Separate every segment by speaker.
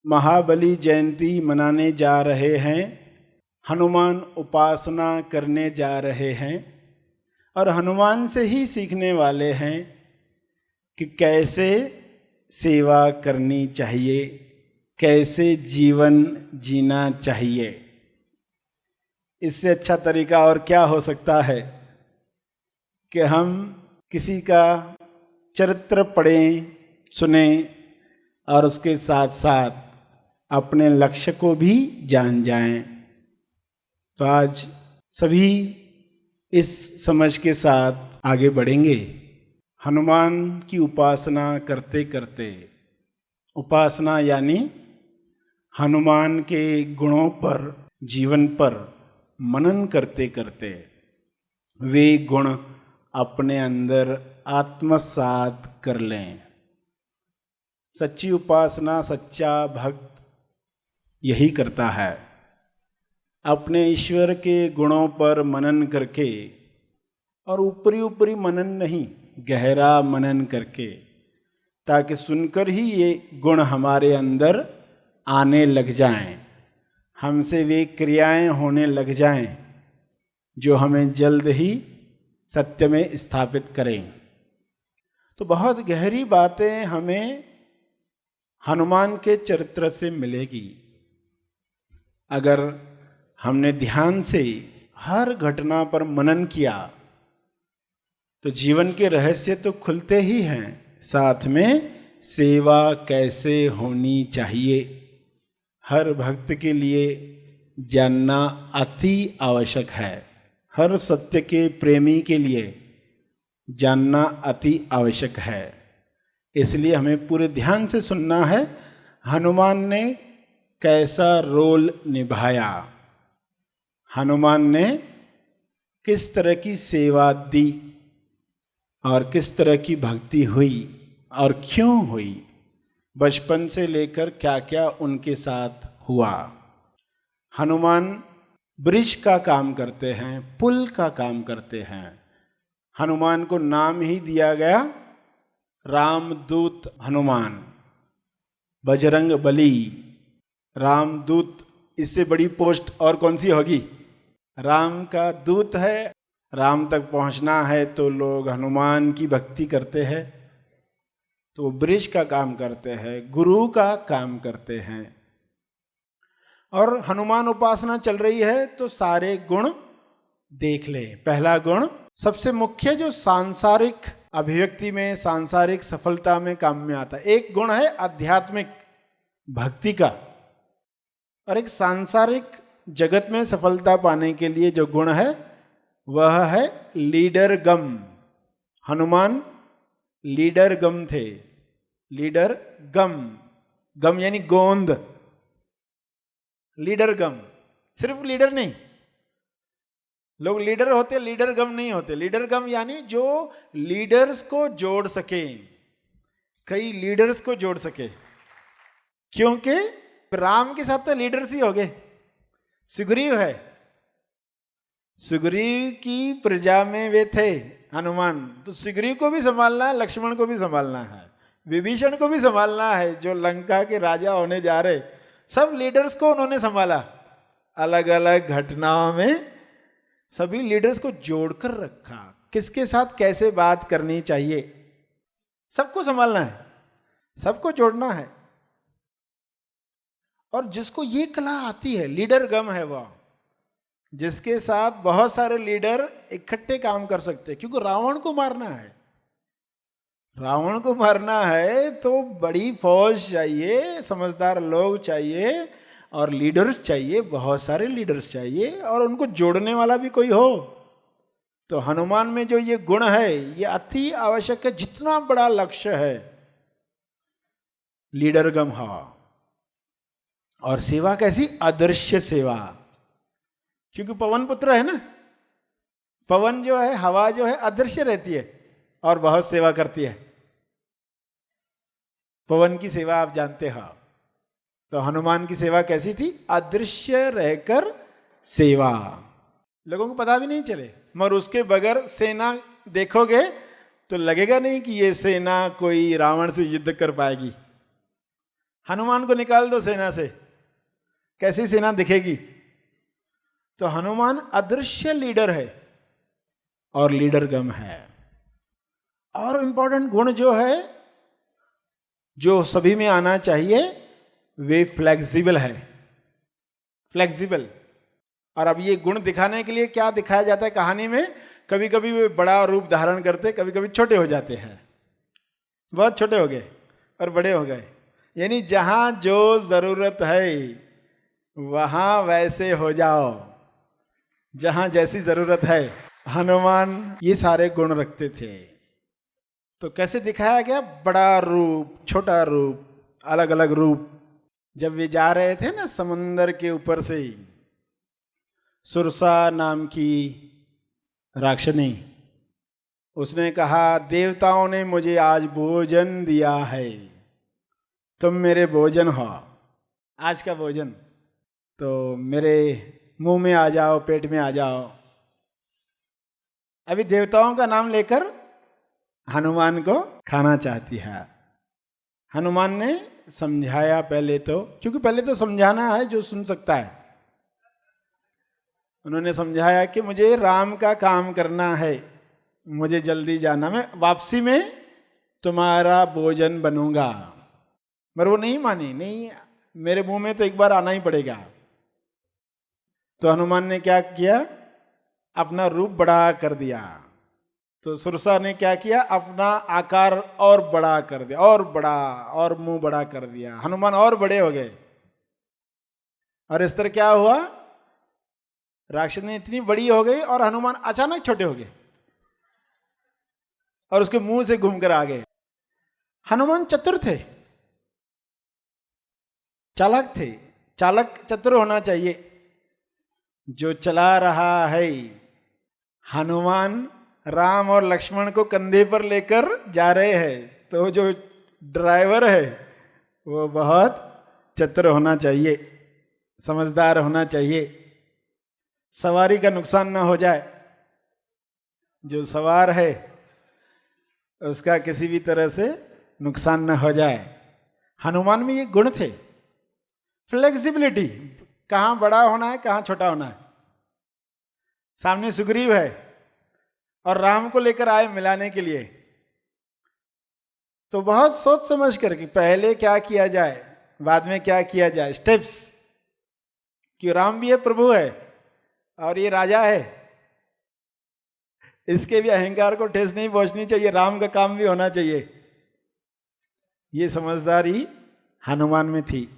Speaker 1: महाबली जयंती मनाने जा रहे हैं, हनुमान उपासना करने जा रहे हैं और हनुमान से ही सीखने वाले हैं कि कैसे सेवा करनी चाहिए, कैसे जीवन जीना चाहिए। इससे अच्छा तरीका और क्या हो सकता है कि हम किसी का चरित्र पढ़ें, सुने और उसके साथ साथ अपने लक्ष्य को भी जान जाएं। तो आज सभी इस समझ के साथ आगे बढ़ेंगे। हनुमान की उपासना करते करते, उपासना यानी हनुमान के गुणों पर, जीवन पर मनन करते करते वे गुण अपने अंदर आत्मसात कर लें। सच्ची उपासना, सच्चा भक्त यही करता है, अपने ईश्वर के गुणों पर मनन करके, और ऊपरी ऊपरी मनन नहीं, गहरा मनन करके, ताकि सुनकर ही ये गुण हमारे अंदर आने लग जाएं, हमसे वे क्रियाएं होने लग जाएं जो हमें जल्द ही सत्य में स्थापित करें। तो बहुत गहरी बातें हमें हनुमान के चरित्र से मिलेगी अगर हमने ध्यान से हर घटना पर मनन किया। तो जीवन के रहस्य तो खुलते ही हैं, साथ में सेवा कैसे होनी चाहिए हर भक्त के लिए जानना अति आवश्यक है। हर सत्य के प्रेमी के लिए जानना अति आवश्यक है। इसलिए हमें पूरे ध्यान से सुनना है हनुमान ने कैसा रोल निभाया, हनुमान ने किस तरह की सेवा दी और किस तरह की भक्ति हुई और क्यों हुई, बचपन से लेकर क्या क्या उनके साथ हुआ। हनुमान ब्रिज का काम करते हैं, पुल का काम करते हैं। हनुमान को नाम ही दिया गया रामदूत हनुमान, बजरंग बली, रामदूत। इससे बड़ी पोस्ट और कौन सी होगी? राम का दूत है, राम तक पहुंचना है तो लोग हनुमान की भक्ति करते हैं। तो वो ब्रिज का काम करते हैं, गुरु का काम करते हैं। और हनुमान उपासना चल रही है तो सारे गुण देख ले। पहला गुण सबसे मुख्य, जो सांसारिक अभिव्यक्ति में, सांसारिक सफलता में काम में आता है। एक गुण है आध्यात्मिक भक्ति का, और एक सांसारिक जगत में सफलता पाने के लिए जो गुण है वह है लीडर गम। हनुमान लीडर गम थे। लीडर गम, गम यानी गोंद, लीडर गम। सिर्फ लीडर नहीं, लोग लीडर होते, लीडर गम नहीं होते। लीडर गम यानी जो लीडर्स को जोड़ सके, कई लीडर्स को जोड़ सके। क्योंकि राम के साथ तो लीडर्स ही हो गए। सुग्रीव है, सुग्रीव की प्रजा में वे थे हनुमान, तो सुग्रीव को भी संभालना है, लक्ष्मण को भी संभालना है, विभीषण को भी संभालना है, जो लंका के राजा होने जा रहे। सब लीडर्स को उन्होंने संभाला। अलग अलग घटनाओं में सभी लीडर्स को जोड़कर रखा, किसके साथ कैसे बात करनी चाहिए, सबको संभालना है, सबको जोड़ना है। और जिसको ये कला आती है, लीडर गम है वह, जिसके साथ बहुत सारे लीडर इकट्ठे काम कर सकते हैं। क्योंकि रावण को मारना है, रावण को मारना है तो बड़ी फौज चाहिए, समझदार लोग चाहिए और लीडर्स चाहिए, बहुत सारे लीडर्स चाहिए, और उनको जोड़ने वाला भी कोई हो। तो हनुमान में जो ये गुण है ये अति आवश्यक है। जितना बड़ा लक्ष्य है, लीडर गम हवा। और सेवा कैसी? अदृश्य सेवा। क्योंकि पवन पुत्र है ना, पवन जो है, हवा जो है, अदृश्य रहती है और बहुत सेवा करती है। पवन की सेवा आप जानते हो। तो हनुमान की सेवा कैसी थी? अदृश्य रहकर सेवा, लोगों को पता भी नहीं चले। मगर उसके बगैर सेना देखोगे तो लगेगा नहीं कि ये सेना कोई रावण से युद्ध कर पाएगी। हनुमान को निकाल दो सेना से, कैसी सेना दिखेगी? तो हनुमान अदृश्य लीडर है और लीडर गम है। और इंपॉर्टेंट गुण जो है, जो सभी में आना चाहिए, वे फ्लेक्सिबल है, फ्लेक्सिबल। और अब ये गुण दिखाने के लिए क्या दिखाया जाता है कहानी में? कभी कभी वे बड़ा रूप धारण करते, कभी कभी छोटे हो जाते हैं। बहुत छोटे हो गए और बड़े हो गए, यानी जहां जो जरूरत है वहां वैसे हो जाओ, जहां जैसी जरूरत है। हनुमान ये सारे गुण रखते थे। तो कैसे दिखाया गया? बड़ा रूप, छोटा रूप, अलग अलग रूप। जब वे जा रहे थे ना समुंदर के ऊपर से, सुरसा नाम की राक्षनी, उसने कहा देवताओं ने मुझे आज भोजन दिया है, तुम मेरे भोजन हो, आज का भोजन, तो मेरे मुंह में आ जाओ, पेट में आ जाओ। अभी देवताओं का नाम लेकर हनुमान को खाना चाहती है। हनुमान ने समझाया पहले तो, क्योंकि पहले तो समझाना है जो सुन सकता है। उन्होंने समझाया कि मुझे राम का काम करना है, मुझे जल्दी जाना, मैं वापसी में तुम्हारा भोजन बनूंगा। पर वो नहीं मानी, नहीं, मेरे मुंह में तो एक बार आना ही पड़ेगा। तो हनुमान ने क्या किया? अपना रूप बड़ा कर दिया। तो सुरसा ने क्या किया? अपना आकार और बड़ा कर दिया, और बड़ा, और मुंह बड़ा कर दिया। हनुमान और बड़े हो गए। और इस तरह क्या हुआ? राक्षसी इतनी बड़ी हो गई और हनुमान अचानक छोटे हो गए और उसके मुंह से घूमकर आ गए। हनुमान चतुर थे, चालाक थे। चालक चतुर होना चाहिए। जो चला रहा है, हनुमान राम और लक्ष्मण को कंधे पर लेकर जा रहे हैं, तो जो ड्राइवर है वो बहुत चतुर होना चाहिए, समझदार होना चाहिए, सवारी का नुकसान ना हो जाए। जो सवार है उसका किसी भी तरह से नुकसान ना हो जाए। हनुमान में ये गुण थे, फ्लेक्सिबिलिटी, कहां बड़ा होना है, कहां छोटा होना है। सामने सुग्रीव है और राम को लेकर आए मिलाने के लिए, तो बहुत सोच समझ कर कि पहले क्या किया जाए, बाद में क्या किया जाए, स्टेप्स। कि राम भी है, प्रभु है, और ये राजा है, इसके भी अहंकार को ठेस नहीं पहुंचनी चाहिए, राम का काम भी होना चाहिए। ये समझदारी हनुमान में थी।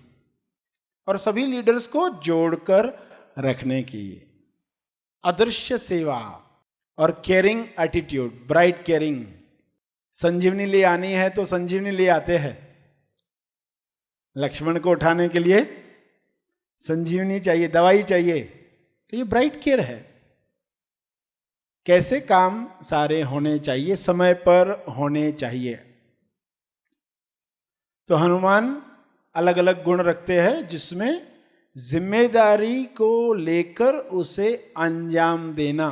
Speaker 1: और सभी लीडर्स को जोड़कर रखने की अदृश्य सेवा और केयरिंग एटीट्यूड, ब्राइट केयरिंग। संजीवनी ले आनी है तो संजीवनी ले आते हैं। लक्ष्मण को उठाने के लिए संजीवनी चाहिए, दवाई चाहिए, तो ये ब्राइट केयर है। कैसे काम सारे होने चाहिए, समय पर होने चाहिए। तो हनुमान अलग अलग गुण रखते हैं, जिसमें जिम्मेदारी को लेकर उसे अंजाम देना,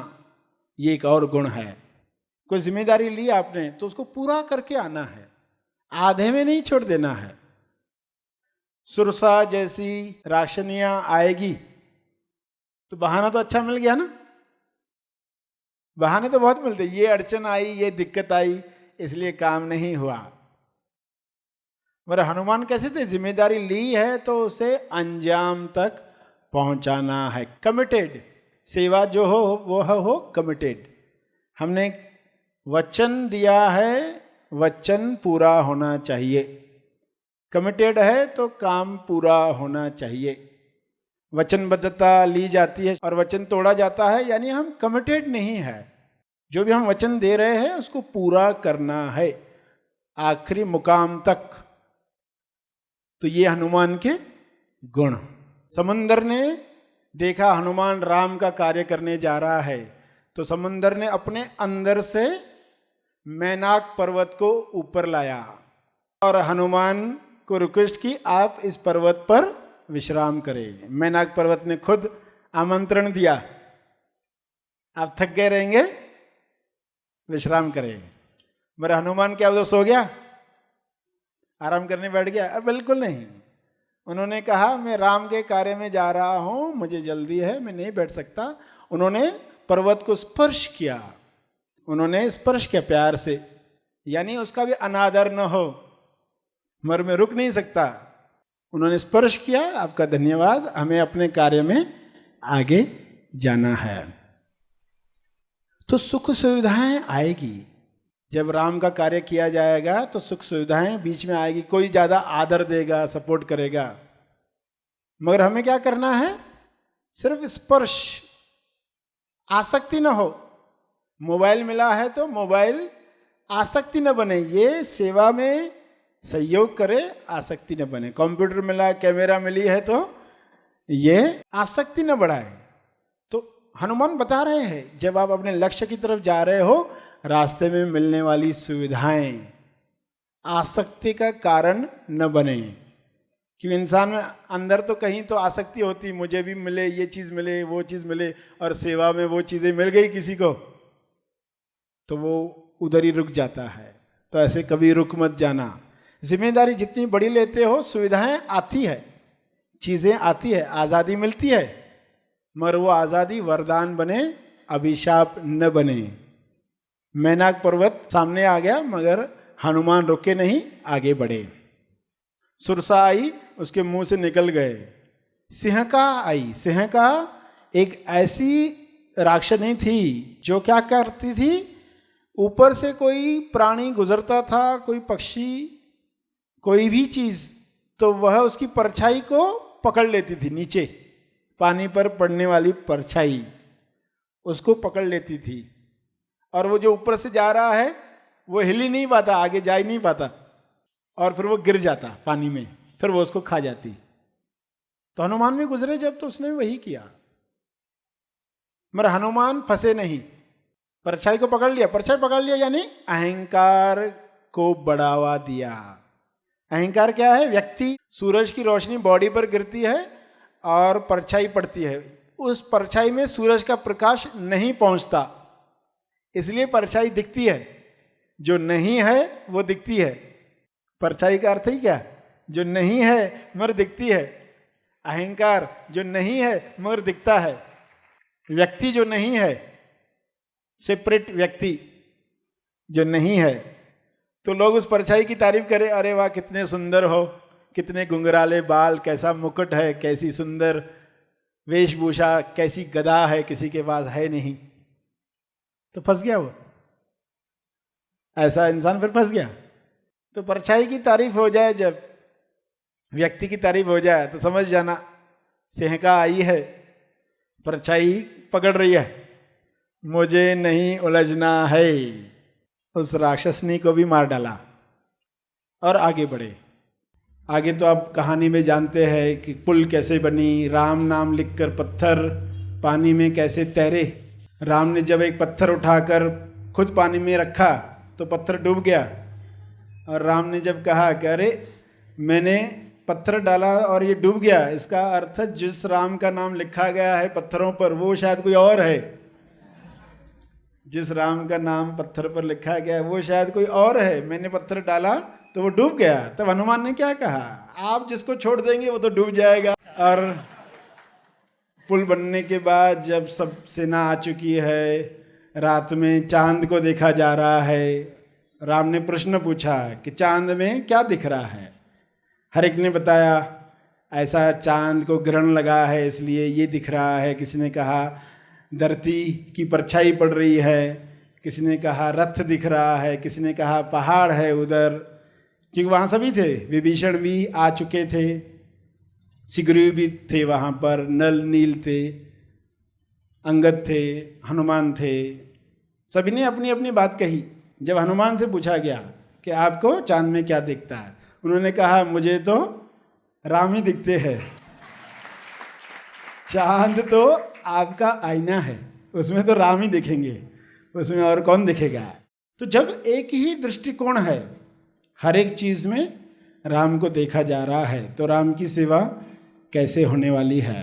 Speaker 1: ये एक और गुण है। कोई जिम्मेदारी ली आपने तो उसको पूरा करके आना है, आधे में नहीं छोड़ देना है। सुरसा जैसी राक्षनियां आएगी तो बहाना तो अच्छा मिल गया ना, बहाने तो बहुत मिलते, ये अड़चन आई, ये दिक्कत आई, इसलिए काम नहीं हुआ। मगर हनुमान कैसे थे? जिम्मेदारी ली है तो उसे अंजाम तक पहुंचाना है, कमिटेड। सेवा जो हो वो हो कमिटेड। हमने वचन दिया है, वचन पूरा होना चाहिए। कमिटेड है तो काम पूरा होना चाहिए। वचनबद्धता ली जाती है और वचन तोड़ा जाता है, यानी हम कमिटेड नहीं है। जो भी हम वचन दे रहे हैं उसको पूरा करना है, आखिरी मुकाम तक। तो ये हनुमान के गुण। समुंदर ने देखा हनुमान राम का कार्य करने जा रहा है, तो समुंदर ने अपने अंदर से मैनाक पर्वत को ऊपर लाया और हनुमान को रिक्वेस्ट की, आप इस पर्वत पर विश्राम करें। मैनाक पर्वत ने खुद आमंत्रण दिया, आप थक गए रहेंगे, विश्राम करें। मेरा हनुमान क्या उधर सो गया, आराम करने बैठ गया? बिल्कुल नहीं। उन्होंने कहा मैं राम के कार्य में जा रहा हूं, मुझे जल्दी है, मैं नहीं बैठ सकता। उन्होंने पर्वत को स्पर्श किया, उन्होंने स्पर्श किया प्यार से, यानी उसका भी अनादर न हो, मगर मैं रुक नहीं सकता। उन्होंने स्पर्श किया, आपका धन्यवाद, हमें अपने कार्य में आगे जाना है। तो सुख सुविधाएं आएगी, जब राम का कार्य किया जाएगा तो सुख सुविधाएं बीच में आएगी। कोई ज्यादा आदर देगा, सपोर्ट करेगा, मगर हमें क्या करना है? सिर्फ स्पर्श, आसक्ति ना हो। मोबाइल मिला है तो मोबाइल आसक्ति न बने, ये सेवा में सहयोग करे, आसक्ति न बने। कंप्यूटर मिला, कैमरा मिली है तो ये आसक्ति न बढ़ाए। तो हनुमान बता रहे हैं जब आप अपने लक्ष्य की तरफ जा रहे हो, रास्ते में मिलने वाली सुविधाएं आसक्ति का कारण न बने। क्योंकि इंसान में अंदर तो कहीं तो आसक्ति होती, मुझे भी मिले, ये चीज मिले, वो चीज मिले, और सेवा में वो चीजें मिल गई किसी को तो वो उधर ही रुक जाता है। तो ऐसे कभी रुक मत जाना। जिम्मेदारी जितनी बड़ी लेते हो, सुविधाएं आती है, चीजें आती है, आजादी मिलती है, मगर वो आजादी वरदान बने, अभिशाप न बने। मैनाक पर्वत सामने आ गया मगर हनुमान रुके नहीं, आगे बढ़े। सुरसा आई, उसके मुंह से निकल गए। सिंहका आई, सिंहका एक ऐसी राक्षसनी थी जो क्या करती थी, ऊपर से कोई प्राणी गुजरता था, कोई पक्षी, कोई भी चीज, तो वह उसकी परछाई को पकड़ लेती थी। नीचे पानी पर पड़ने वाली परछाई उसको पकड़ लेती थी, और वो जो ऊपर से जा रहा है वो हिल ही नहीं पाता, आगे जा ही नहीं पाता, और फिर वो गिर जाता पानी में, फिर वो उसको खा जाती। तो हनुमान भी गुजरे जब, तो उसने वही किया, मगर हनुमान फंसे नहीं, परछाई को पकड़ लिया। परछाई पकड़ लिया यानी अहंकार को बढ़ावा दिया। अहंकार क्या है? व्यक्ति, सूरज की रोशनी बॉडी पर गिरती है और परछाई पड़ती है, उस परछाई में सूरज का प्रकाश नहीं पहुंचता, इसलिए परछाई दिखती है। जो नहीं है वो दिखती है। परछाई का अर्थ ही क्या? जो नहीं है मगर दिखती है। अहंकार जो नहीं है मगर दिखता है। व्यक्ति जो नहीं है, सेपरेट व्यक्ति जो नहीं है, तो लोग उस परछाई की तारीफ करें, अरे वाह कितने सुंदर हो, कितने गुंगराले बाल, कैसा मुकुट है, कैसी सुंदर वेशभूषा, कैसी गदा है, किसी के पास है नहीं, तो फंस गया वो। ऐसा इंसान फिर फंस गया। तो परछाई की तारीफ हो जाए, जब व्यक्ति की तारीफ हो जाए, तो समझ जाना सिंहका आई है, परछाई पकड़ रही है, मुझे नहीं उलझना है। उस राक्षसनी को भी मार डाला और आगे बढ़े। आगे तो आप कहानी में जानते हैं कि पुल कैसे बनी, राम नाम लिखकर पत्थर पानी में कैसे तैरे। राम ने जब एक पत्थर उठाकर खुद पानी में रखा तो पत्थर डूब गया, और राम ने जब कहा कि अरे मैंने पत्थर डाला और ये डूब गया, इसका अर्थ जिस राम का नाम लिखा गया है पत्थरों पर वो शायद कोई और है। जिस राम का नाम पत्थर पर लिखा गया है वो शायद कोई और है, मैंने पत्थर डाला तो वो डूब गया। तब हनुमान ने क्या कहा, आप जिसको छोड़ देंगे वो तो डूब जाएगा। और पुल बनने के बाद जब सब सेना आ चुकी है, रात में चांद को देखा जा रहा है, राम ने प्रश्न पूछा कि चांद में क्या दिख रहा है। हर एक ने बताया ऐसा चांद को ग्रहण लगा है इसलिए ये दिख रहा है। किसी ने कहा धरती की परछाई पड़ रही है, किसी ने कहा रथ दिख रहा है, किसी ने कहा पहाड़ है उधर, क्योंकि वहाँ सभी थे। विभीषण भी आ चुके थे, सुग्रीव भी थे वहाँ पर, नल नील थे, अंगद थे, हनुमान थे, सभी ने अपनी अपनी बात कही। जब हनुमान से पूछा गया कि आपको चांद में क्या दिखता है, उन्होंने कहा मुझे तो राम ही दिखते हैं। चांद तो आपका आईना है, उसमें तो राम ही दिखेंगे, उसमें और कौन दिखेगा। तो जब एक ही दृष्टिकोण है, हर एक चीज में राम को देखा जा रहा है, तो राम की सेवा कैसे होने वाली है।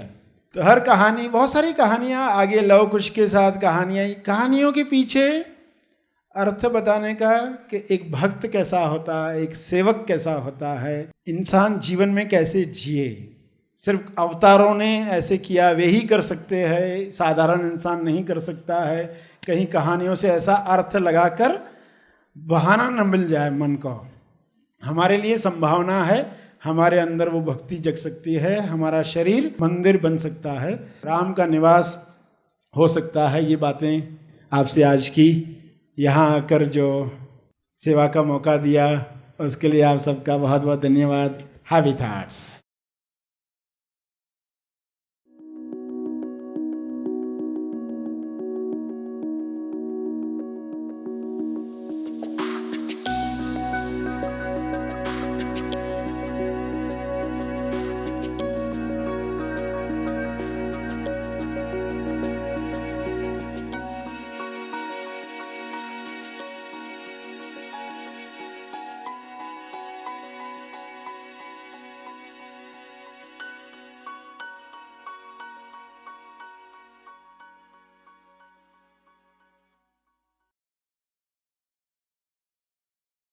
Speaker 1: तो हर कहानी, बहुत सारी कहानियां आगे लव कुश के साथ कहानियां, कहानियों के पीछे अर्थ बताने का कि एक भक्त कैसा होता है, एक सेवक कैसा होता है, इंसान जीवन में कैसे जिए। सिर्फ अवतारों ने ऐसे किया, वे ही कर सकते हैं, साधारण इंसान नहीं कर सकता है। कहीं कहानियों से ऐसा अर्थ लगाकर बहाना न मिल जाए मन को। हमारे लिए संभावना है, हमारे अंदर वो भक्ति जग सकती है, हमारा शरीर मंदिर बन सकता है, राम का निवास हो सकता है। ये बातें आपसे आज की, यहाँ आकर जो सेवा का मौका दिया उसके लिए आप सबका बहुत बहुत धन्यवाद। Happy thoughts.